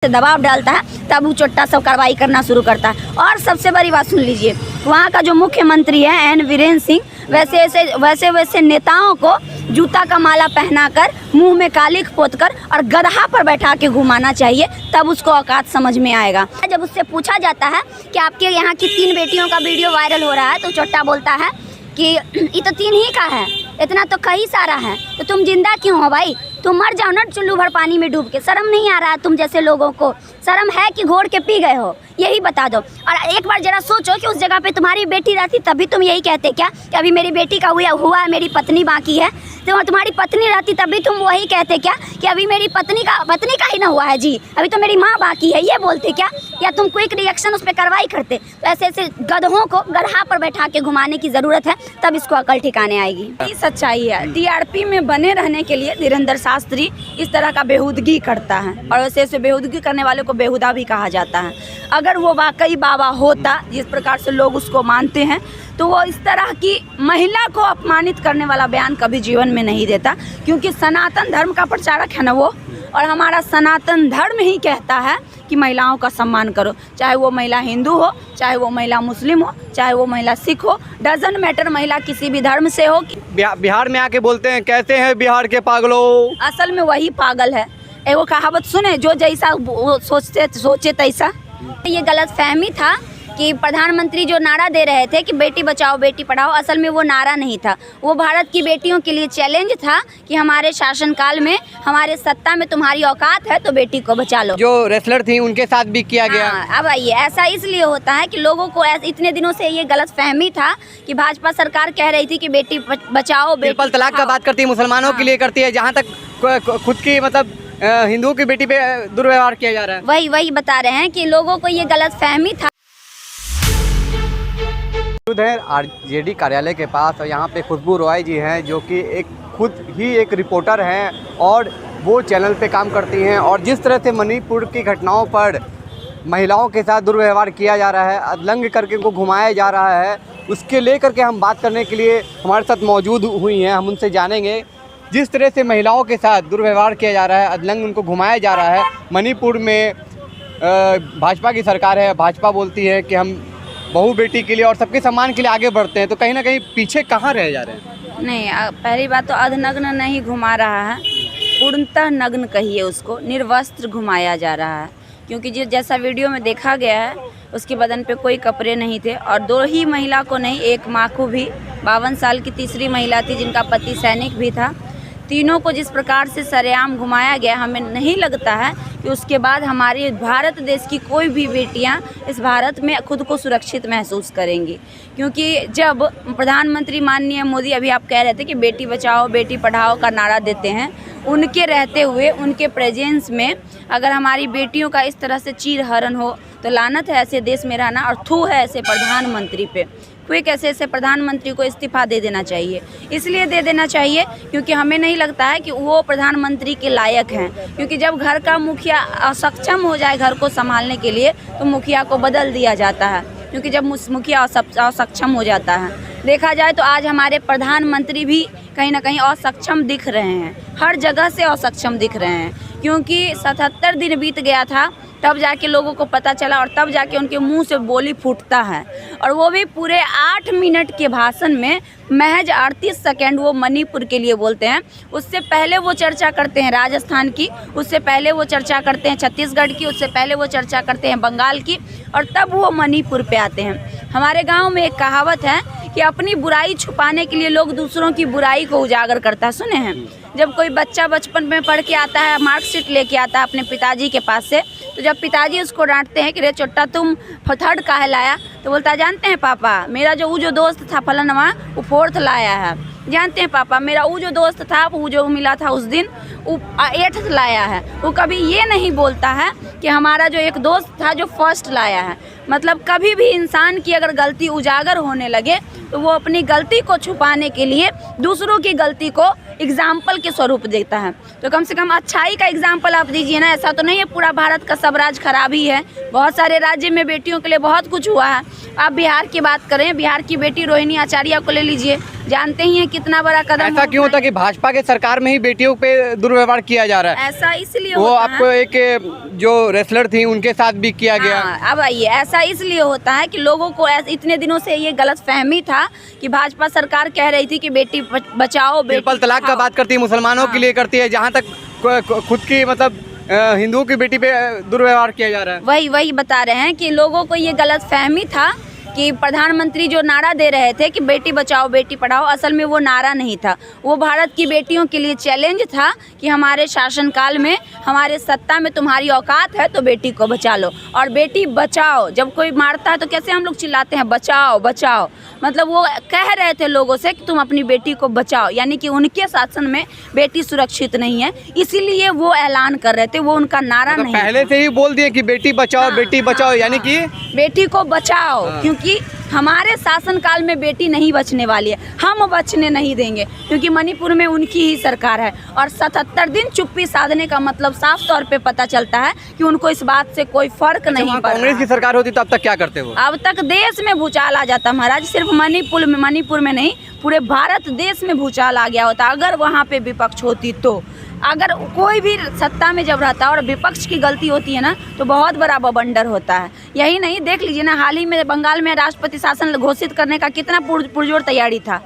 पे दबाव डालता है तब वो चोट्टा सब कार्रवाई करना शुरू करता है। और सबसे बड़ी बात सुन लीजिए, वहाँ का जो मुख्यमंत्री है एन वीरेंद्र सिंह, वैसे नेताओं को जूता का माला पहनाकर, मुंह में कालिख पोतकर और गधा पर बैठा के घुमाना चाहिए, तब उसको औकात समझ में आएगा। जब उससे पूछा जाता है कि आपके यहाँ की 3 बेटियों का वीडियो वायरल हो रहा है, तो चोट्टा बोलता है कि ये तो 3 ही का है, इतना तो कई सारा है, तो तुम जिंदा क्यों हो भाई? तुम मर जाओ ना चुल्लू भर पानी में डूब के। शर्म नहीं आ रहा है तुम जैसे लोगों को? शर्म है कि घोड़ के पी गए हो? यही बता दो। और एक बार जरा सोचो कि उस जगह पे तुम्हारी बेटी रहती तभी तुम यही कहते क्या कि अभी मेरी बेटी का हुआ है, मेरी पत्नी बाकी है। तो तुम्हारी पत्नी रहती तभी तुम वही कहते क्या कि अभी मेरी पत्नी का ही ना हुआ है जी, अभी तो मेरी माँ बाकी है, ये बोलते क्या? या तुम क्विक रिएक्शन उस पर कार्रवाई करते? तो ऐसे गधों को गधा पर बैठा के घुमाने की ज़रूरत है, तब इसको अकल ठिकाने आएगी। यही सच्चाई है। टीआरपी में बने रहने के लिए धीरेन्द्र शास्त्री इस तरह का बेहूदगी करता है, और वैसे बेहूदगी करने वाले को बेहुदा भी कहा जाता है। अगर वो वाकई बाबा होता, जिस प्रकार से लोग उसको मानते हैं, तो वो इस तरह की महिला को अपमानित करने वाला बयान कभी जीवन में नहीं देता, क्योंकि सनातन धर्म का प्रचारक है ना वो। और हमारा सनातन धर्म ही कहता है कि महिलाओं का सम्मान करो, चाहे वो महिला हिंदू हो, चाहे वो महिला मुस्लिम हो, चाहे वो महिला सिख हो, डजंट मैटर महिला किसी भी धर्म से हो। बिहार में आके बोलते हैं कैसे हैं बिहार के पागलों, असल में वही पागल है। वो कहावत सुने, जो जैसा सोचे तैसा। ये गलत फहमी था कि प्रधानमंत्री जो नारा दे रहे थे कि बेटी बचाओ बेटी पढ़ाओ, असल में वो नारा नहीं था, वो भारत की बेटियों के लिए चैलेंज था कि हमारे शासनकाल में, हमारे सत्ता में तुम्हारी औकात है तो बेटी को बचा लो। जो रेसलर थी उनके साथ भी किया गया। अब आइए, ऐसा इसलिए होता है कि लोगों को इतने दिनों से ये गलत फहमी था कि भाजपा सरकार कह रही थी कि बेटी बचाओ बेटी ट्रिपल तलाक का बात करती है, मुसलमानों के लिए करती है, जहाँ तक खुद की मतलब हिंदुओं की बेटी पे दुर्व्यवहार किया जा रहा है। वही बता रहे हैं कि लोगों को ये गलत फहमी था। आरजेडी कार्यालय के पास, और यहाँ पे खुशबू रॉय जी हैं जो कि खुद ही एक रिपोर्टर हैं और वो चैनल पे काम करती हैं। और जिस तरह से मणिपुर की घटनाओं पर महिलाओं के साथ दुर्व्यवहार किया जा रहा है, अधलंग करके उनको घुमाया जा रहा है, उसके लेकर के हम बात करने के लिए हमारे साथ मौजूद हुई हैं। हम उनसे जानेंगे जिस तरह से महिलाओं के साथ दुर्व्यवहार किया जा रहा है, अधलंग उनको घुमाया जा रहा है। मणिपुर में भाजपा की सरकार है, भाजपा बोलती है कि हम बहू बेटी के लिए और सबके सम्मान के लिए आगे बढ़ते हैं, तो कहीं ना कहीं पीछे कहाँ रह जा रहे हैं? नहीं, पहली बात तो अधनग्न नहीं घुमा रहा है, पूर्णतः नग्न कहिए उसको, निर्वस्त्र घुमाया जा रहा है। क्योंकि जैसा वीडियो में देखा गया है, उसके बदन पे कोई कपड़े नहीं थे, और 2 ही महिला को नहीं, एक माँ को भी, 52 साल की तीसरी महिला थी जिनका पति सैनिक भी था। तीनों को जिस प्रकार से सरेआम घुमाया गया, हमें नहीं लगता है कि उसके बाद हमारे भारत देश की कोई भी बेटियां इस भारत में खुद को सुरक्षित महसूस करेंगी। क्योंकि जब प्रधानमंत्री माननीय मोदी, अभी आप कह रहे थे कि बेटी बचाओ बेटी पढ़ाओ का नारा देते हैं, उनके रहते हुए, उनके प्रेजेंस में अगर हमारी बेटियों का इस तरह से चीरहरण हो तो लानत है ऐसे देश में रहना, और थू है ऐसे प्रधानमंत्री पे। क्विक ऐसे प्रधानमंत्री को इस्तीफा दे देना चाहिए। इसलिए दे देना चाहिए क्योंकि हमें नहीं लगता है कि वो प्रधानमंत्री के लायक हैं। क्योंकि जब घर का मुखिया असक्षम हो जाए घर को संभालने के लिए, तो मुखिया को बदल दिया जाता है। क्योंकि जब मुखिया असक्षम हो जाता है, देखा जाए तो आज हमारे प्रधानमंत्री भी कहीं ना कहीं असक्षम दिख रहे हैं, हर जगह से असक्षम दिख रहे हैं। क्योंकि 77 दिन बीत गया था, तब जाके लोगों को पता चला, और तब जाके उनके मुंह से बोली फूटता है, और वो भी पूरे 8 मिनट के भाषण में महज 38 सेकेंड वो मणिपुर के लिए बोलते हैं। उससे पहले वो चर्चा करते हैं राजस्थान की, उससे पहले वो चर्चा करते हैं छत्तीसगढ़ की, उससे पहले वो चर्चा करते हैं बंगाल की, और तब वो मणिपुर पे आते हैं। हमारे गांव में एक कहावत है कि अपनी बुराई छुपाने के लिए लोग दूसरों की बुराई को उजागर करता है, सुने हैं? जब कोई बच्चा बचपन में पढ़ के आता है, मार्कशीट लेके आता है अपने पिताजी के पास से, तो जब पिताजी उसको डांटते हैं कि रे चोट्टा तुम 3rd काहे लाया, तो बोलता है जानते हैं पापा, मेरा जो दोस्त था फलाना वो 4th लाया है। जानते हैं पापा, मेरा वो जो दोस्त था, वो जो मिला था उस दिन, वो 8th लाया है। वो कभी ये नहीं बोलता है कि हमारा जो एक दोस्त था जो 1st लाया है। मतलब कभी भी इंसान की अगर गलती उजागर होने लगे तो वो अपनी गलती को छुपाने के लिए दूसरों की गलती को एग्जाम्पल के स्वरूप देता है। तो कम से कम अच्छाई का एग्जाम्पल आप दीजिए ना। ऐसा तो नहीं है पूरा भारत का सब राज्य खराब ही है, बहुत सारे राज्य में बेटियों के लिए बहुत कुछ हुआ है। आप बिहार की बात करें, बिहार की बेटी रोहिणी आचार्य को ले लीजिए, जानते ही हैं कितना बड़ा कदम ऐसा क्यों होता है कि भाजपा के सरकार में ही बेटियों पे दुर्व्यवहार किया जा रहा है? ऐसा इसलिए वो होता आपको है, एक जो रेसलर थी उनके साथ भी किया गया। हाँ, अब आइए, ऐसा इसलिए होता है कि लोगों को इतने दिनों से ये गलत फहमी था कि भाजपा सरकार कह रही थी कि बेटी बचाओ बेटी ट्रिपल तलाक का बात करती है, मुसलमानों के लिए करती है, जहाँ तक खुद की मतलब हिंदुओं की बेटी पे दुर्व्यवहार किया जा रहा है। वही बता रहे हैं कि लोगों को ये गलत फहमी था कि प्रधानमंत्री जो नारा दे रहे थे कि बेटी बचाओ बेटी पढ़ाओ, असल में वो नारा नहीं था, वो भारत की बेटियों के लिए चैलेंज था कि हमारे शासनकाल में, हमारे सत्ता में तुम्हारी औकात है तो बेटी को बचा लो। और बेटी बचाओ, जब कोई मारता है तो कैसे हम लोग चिल्लाते हैं बचाओ बचाओ, मतलब वो कह रहे थे लोगों से कि तुम अपनी बेटी को बचाओ, यानी कि उनके शासन में बेटी सुरक्षित नहीं है, इसीलिए वो ऐलान कर रहे थे, वो उनका नारा तो नहीं पहले से ही बोल दिए कि बेटी बचाओ बेटी बचाओ, यानी कि बेटी को बचाओ, क्योंकि हमारे शासनकाल में बेटी नहीं बचने वाली है, हम बचने नहीं देंगे, क्योंकि मणिपुर में उनकी ही सरकार है। और 77 दिन चुप्पी साधने का मतलब साफ तौर पे पता चलता है कि उनको इस बात से कोई फर्क नहीं पड़ रहा। कांग्रेस की सरकार होती तो अब तक क्या करते वो? अब तक देश में भूचाल आ जाता महाराज, सिर्फ मणिपुर में नहीं, पूरे भारत देश में भूचाल आ गया होता अगर वहाँ पे विपक्ष होती तो। अगर कोई भी सत्ता में जब रहता है और विपक्ष की गलती होती है ना तो बहुत बड़ा बवंडर होता है। यही नहीं, देख लीजिए ना, हाल ही में बंगाल में राष्ट्रपति शासन घोषित करने का कितना पुरजोर तैयारी था।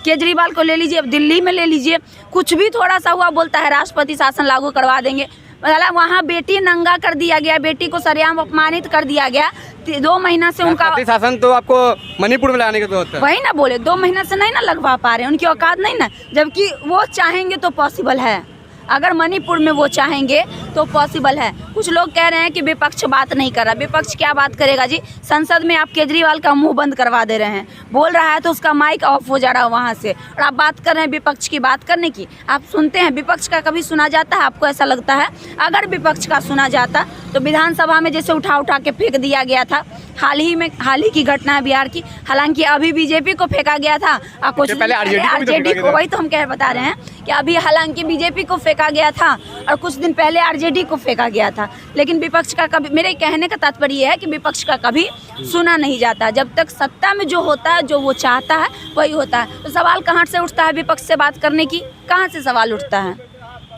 केजरीवाल को ले लीजिए, अब दिल्ली में ले लीजिए, कुछ भी थोड़ा सा हुआ बोलता है राष्ट्रपति शासन लागू करवा देंगे। मतलब वहाँ बेटी नंगा कर दिया गया, बेटी को सरेआम अपमानित कर दिया गया। 2 महीना से उनका शासन तो आपको मणिपुर में लाने की जरूरत है। वही ना बोले, 2 महीना से नहीं ना लगवा पा रहे, उनकी औकात नहीं ना, जबकि वो चाहेंगे तो पॉसिबल है। अगर मणिपुर में वो चाहेंगे तो पॉसिबल है। कुछ लोग कह रहे हैं कि विपक्ष बात नहीं कर रहा, विपक्ष क्या बात करेगा जी? संसद में आप केजरीवाल का मुंह बंद करवा दे रहे हैं, बोल रहा है तो उसका माइक ऑफ हो जा रहा है वहाँ से, और आप बात कर रहे हैं विपक्ष की बात करने की। आप सुनते हैं विपक्ष का कभी सुना जाता है? आपको ऐसा लगता है? अगर विपक्ष का सुना जाता तो विधानसभा में जैसे उठा के फेंक दिया गया था, हाल ही की घटना है बिहार की, हालांकि अभी बीजेपी को फेंका गया था, कुछ पहले आरजेडी को, वही तो हम बता रहे हैं कि अभी हालांकि बीजेपी को फेंका गया था और कुछ दिन पहले आरजेडी को फेंका गया था, लेकिन विपक्ष का कभी, मेरे कहने का तात्पर्य यह है कि विपक्ष का कभी सुना नहीं जाता। जब तक सत्ता में जो होता है, जो वो चाहता है वही होता है। तो सवाल कहाँ से उठता है विपक्ष से बात करने की? कहाँ से सवाल उठता है?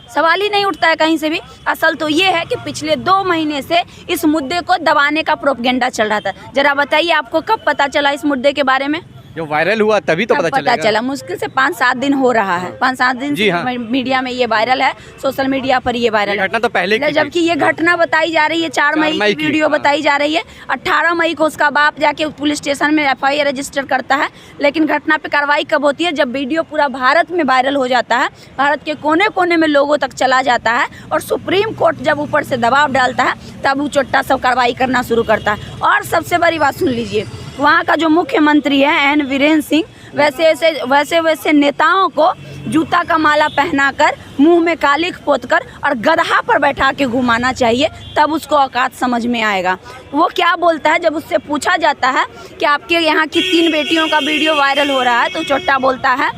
सवाल ही नहीं उठता है कहीं से भी। असल तो ये है कि पिछले 2 महीने से इस मुद्दे को दबाने का प्रोपगेंडा चल रहा था। जरा बताइए आपको कब पता चला इस मुद्दे के बारे में? जो वायरल हुआ तभी तो पता चला। मुश्किल से 5-7 दिन हो रहा है, 5-7 दिन से हाँ। मीडिया में ये वायरल है, सोशल मीडिया पर ये वायरल है। घटना तो पहले की, जबकि ये घटना बताई जा रही है 4 मई की वीडियो बताई जा रही है। 18 मई को उसका बाप जाके पुलिस स्टेशन में FIR रजिस्टर करता है, लेकिन घटना पे कार्रवाई कब होती है? जब वीडियो पूरा भारत में वायरल हो जाता है, भारत के कोने कोने में लोगों तक चला जाता है और सुप्रीम कोर्ट जब ऊपर से दबाव डालता है तब वो चोट्टा सब कार्रवाई करना शुरू करता है। और सबसे बड़ी बात सुन लीजिए, वहाँ का जो मुख्यमंत्री है N वीरेंद्र सिंह, वैसे नेताओं को जूता का माला पहनाकर, मुंह में कालिख पोतकर और गधा पर बैठा के घुमाना चाहिए, तब उसको औकात समझ में आएगा। वो क्या बोलता है जब उससे पूछा जाता है कि आपके यहाँ की 3 बेटियों का वीडियो वायरल हो रहा है, तो चोट्टा बोलता है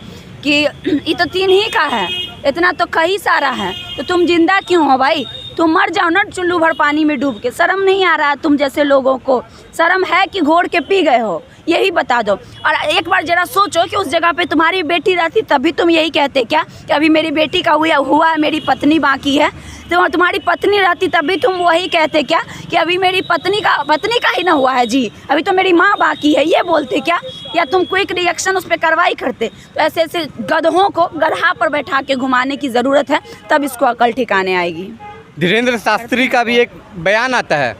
कि ये तो 3 ही का है, इतना तो कई सारा है, तो तुम जिंदा क्यों हो भाई? तुम मर जाओ ना चुल्लू भर पानी में डूब के। शर्म नहीं आ रहा है तुम जैसे लोगों को? शर्म है कि घोड़ के पी गए हो? यही बता दो। और एक बार जरा सोचो कि उस जगह पे तुम्हारी बेटी रहती तभी तुम यही कहते क्या कि अभी मेरी बेटी का हुआ है, मेरी पत्नी बाकी है? तो तुम्हारी पत्नी रहती तभी तुम वही कहते क्या कि अभी मेरी पत्नी का ही ना हुआ है जी, अभी तो मेरी माँ बाकी है, ये बोलते क्या? या तुम क्विक रिएक्शन उस पर कार्रवाई करते? तो ऐसे गधों को गधा पर बैठा के घुमाने की ज़रूरत है, तब इसको अकल ठिकाने आएगी। धीरेन्द्र शास्त्री का भी एक बयान आता है,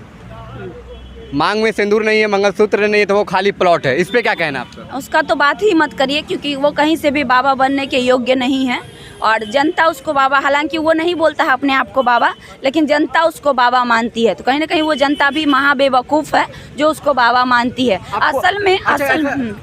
मांग में सिंदूर नहीं है, मंगलसूत्र नहीं है, तो वो खाली प्लॉट है। इस पे क्या कहना आपका? उसका तो बात ही मत करिए, क्योंकि वो कहीं से भी बाबा बनने के योग्य नहीं है और जनता उसको बाबा, हालांकि वो नहीं बोलता है अपने आप को बाबा, लेकिन जनता उसको बाबा मानती है। तो कहीं ना कहीं वो जनता भी महा बेवकूफ़ है जो उसको बाबा मानती है। असल में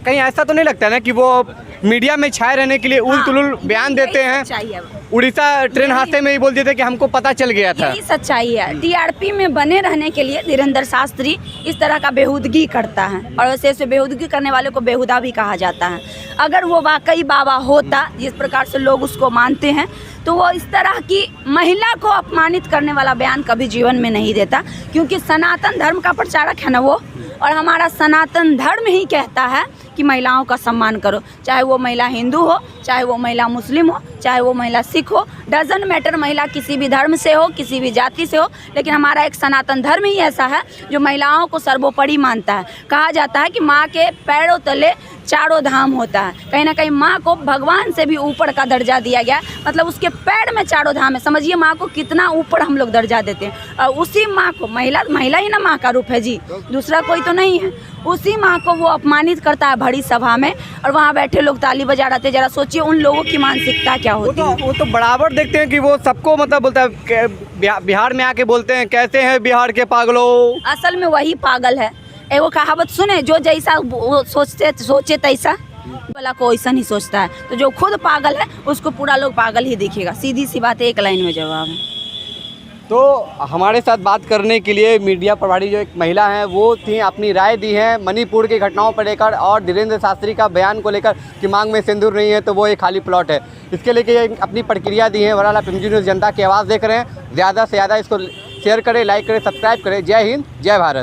कहीं ऐसा तो नहीं लगता ना कि वो मीडिया में छाए रहने के लिए उल तुलुल बयान देते हैं? उड़ीसा ट्रेन हादसे में ही बोल देते कि हमको पता चल गया था। यही सच्चाई है। TRP में बने रहने के लिए धीरेन्द्र शास्त्री इस तरह का बेहुदगी करता है, और वैसे बेहुदगी करने वाले को बेहुदा भी कहा जाता है। अगर वो वाकई बाबा होता, जिस प्रकार से लोग उसको मानते हैं, तो वो इस तरह की महिला को अपमानित करने वाला बयान कभी जीवन में नहीं देता, क्योंकि सनातन धर्म का प्रचारक है ना वो, और हमारा सनातन धर्म ही कहता है कि महिलाओं का सम्मान करो, चाहे वो महिला हिंदू हो, चाहे वो महिला मुस्लिम हो, चाहे वो महिला सिख हो, डजंट मैटर महिला किसी भी धर्म से हो, किसी भी जाति से हो, लेकिन हमारा एक सनातन धर्म ही ऐसा है जो महिलाओं को सर्वोपरि मानता है। कहा जाता है कि माँ के पैरों तले चारों धाम होता है, कहीं ना कहीं माँ को भगवान से भी ऊपर का दर्जा दिया गया, मतलब उसके पैर में चारों धाम है। समझिए माँ को कितना ऊपर हम लोग दर्जा देते हैं। और उसी माँ को महिला ही ना माँ का रूप है जी, दूसरा कोई तो नहीं है। उसी माँ को वो अपमानित करता है बड़ी सभा में, और वहाँ बैठे लोग ताली बजा रहे थे। जरा सोचिए उन लोगों की मानसिकता क्या होती है। वो तो बराबर देखते हैं कि वो सबको मतलब बोलता है, बिहार में आके बोलते हैं कैसे हैं बिहार के पागलों। असल में वही पागल है। एगो कहावत सुने, जो जैसा सोचे तैसा, वाला को ऐसा नहीं सोचता है। तो जो खुद पागल है उसको पूरा लोग पागल ही दिखेगा। सीधी सी बात है, एक लाइन में जवाब है। तो हमारे साथ बात करने के लिए मीडिया प्रभारी जो एक महिला हैं वो थी, अपनी राय दी है मणिपुर की घटनाओं पर लेकर और धीरेन्द्र शास्त्री का बयान को लेकर कि मांग में सिंदूर नहीं है तो वो एक खाली प्लॉट है, इसके लेके अपनी प्रतिक्रिया दी है। बहरहाल आप एमजी न्यूज़ जनता की आवाज़ देख रहे हैं, ज़्यादा से ज़्यादा इसको शेयर करें, लाइक करें, सब्सक्राइब करें। जय हिंद, जय भारत।